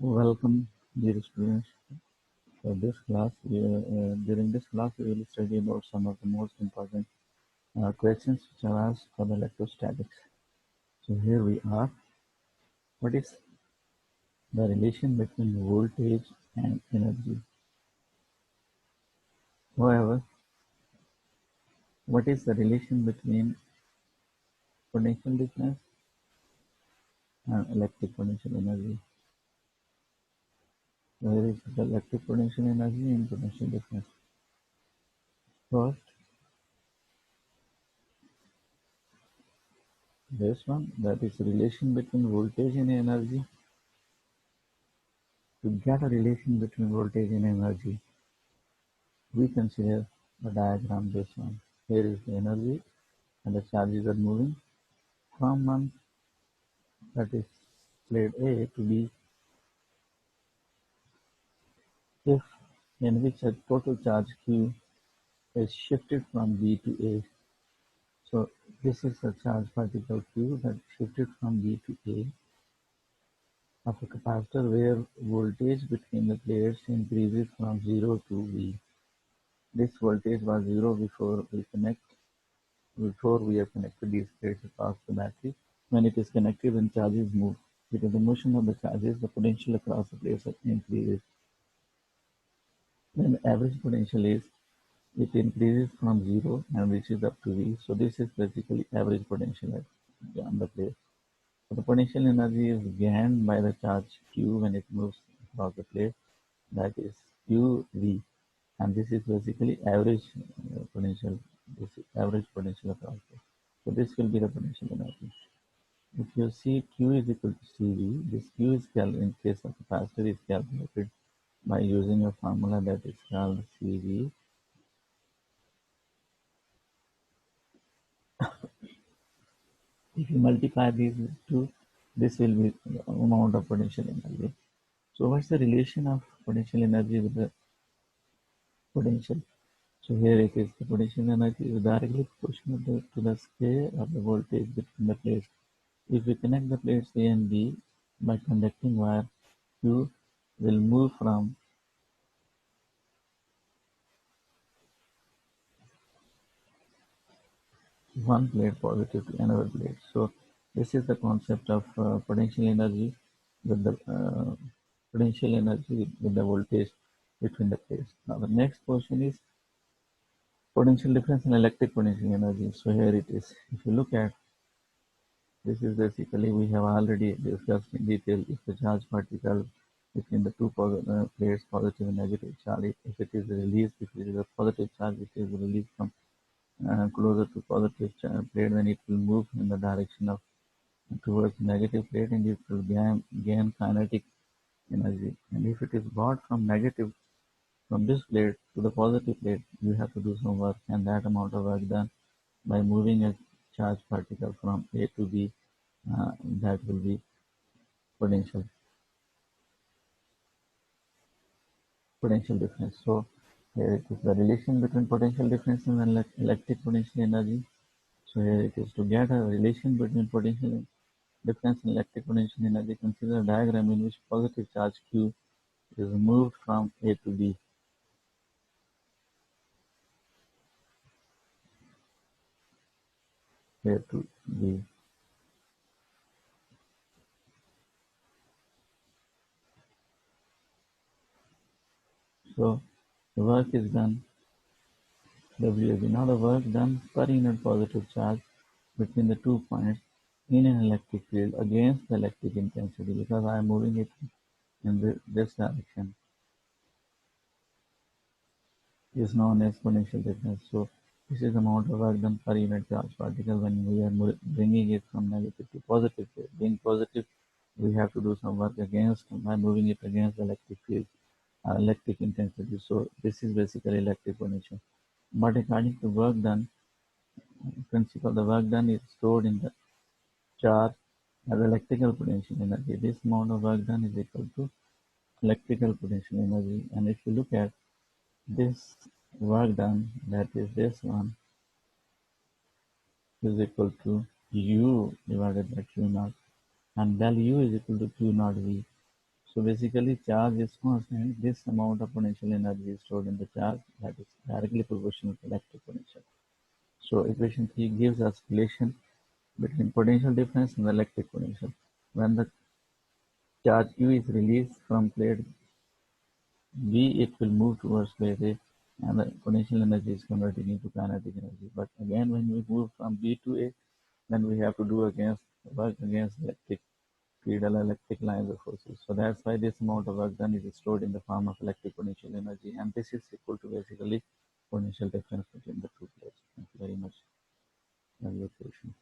Welcome, dear students. During this class, we will study about some of the most important questions which are asked for the electrostatics. So here we are. What is the relation between voltage and energy? However, what is the relation between potential difference and electric potential energy? So here is the electric potential energy and potential difference. First, this one, that is relation between voltage and energy. To get a relation between voltage and energy, we consider the diagram this one. Here is the energy and the charges are moving from one, that is plate A, to B, if in which a total charge Q is shifted from B to A. So this is a charge particle Q that shifted from B to A of a capacitor where voltage between the plates increases from 0 to V. This voltage was 0 before we have connected these plates across the battery. When it is connected, when charges move, due to the motion of the charges, the potential across the plates increases. Then the average potential is, it increases from 0 and reaches up to V. So this is basically average potential on the plate. So the potential energy is gained by the charge Q when it moves across the plate, that is QV. And this is basically average potential. This is average potential across the. So this will be the potential energy. If you see Q is equal to CV, this Q is in case of capacitor is calculated by using a formula that is called CV. If you multiply these two, this will be the amount of potential energy. So what's the relation of potential energy with the potential? So here it is, the potential energy is directly proportional to the scale of the voltage between the plates. If we connect the plates A and B by conducting wire, Q will move from one plate positive to another plate. So this is the concept of potential energy with the voltage between the plates. Now the next portion is potential difference in electric potential energy. So here it is. If you look at this, is basically we have already discussed in detail if the charge particle between the two plates, positive and negative charge, if it is released, if it is a positive charge, it is released from closer to positive plate, then it will move in the direction of towards negative plate and it will gain kinetic energy. And if it is brought from negative, from this plate to the positive plate, you have to do some work, and that amount of work done by moving a charge particle from A to B, that will be potential difference. So here it is the relation between potential difference and electric potential energy. So here it is, to get a relation between potential difference in electric potential energy, consider a diagram in which positive charge Q is moved from A to B. A to B. So the work is done, WAB. Now the work done per unit positive charge between the 2 points in an electric field against the electric intensity, because I am moving it in this direction, is known as potential difference. So this is the amount of work done per unit charge particle when we are bringing it from negative to positive. Being positive, we have to do some work against by moving it against the electric field, electric intensity. So this is basically electric potential. But according to work done principle, the work done is stored in the charge as electrical potential energy. This amount of work done is equal to electrical potential energy. And if you look at this work done, that is this one, is equal to U divided by Q naught, and del U is equal to Q naught V. So basically charge is constant. This amount of potential energy is stored in the charge that is directly proportional to electric potential. So equation 3 gives us relation between potential difference and the electric potential. When the charge Q is released from plate B, it will move towards plate A and the potential energy is converted into kinetic energy. But again, when we move from B to A, then we have to do work against electric field or electric lines or forces. So that's why this amount of work done is stored in the form of electric potential energy, and this is equal to basically potential difference between the two plates. Thank you very much. That's your question.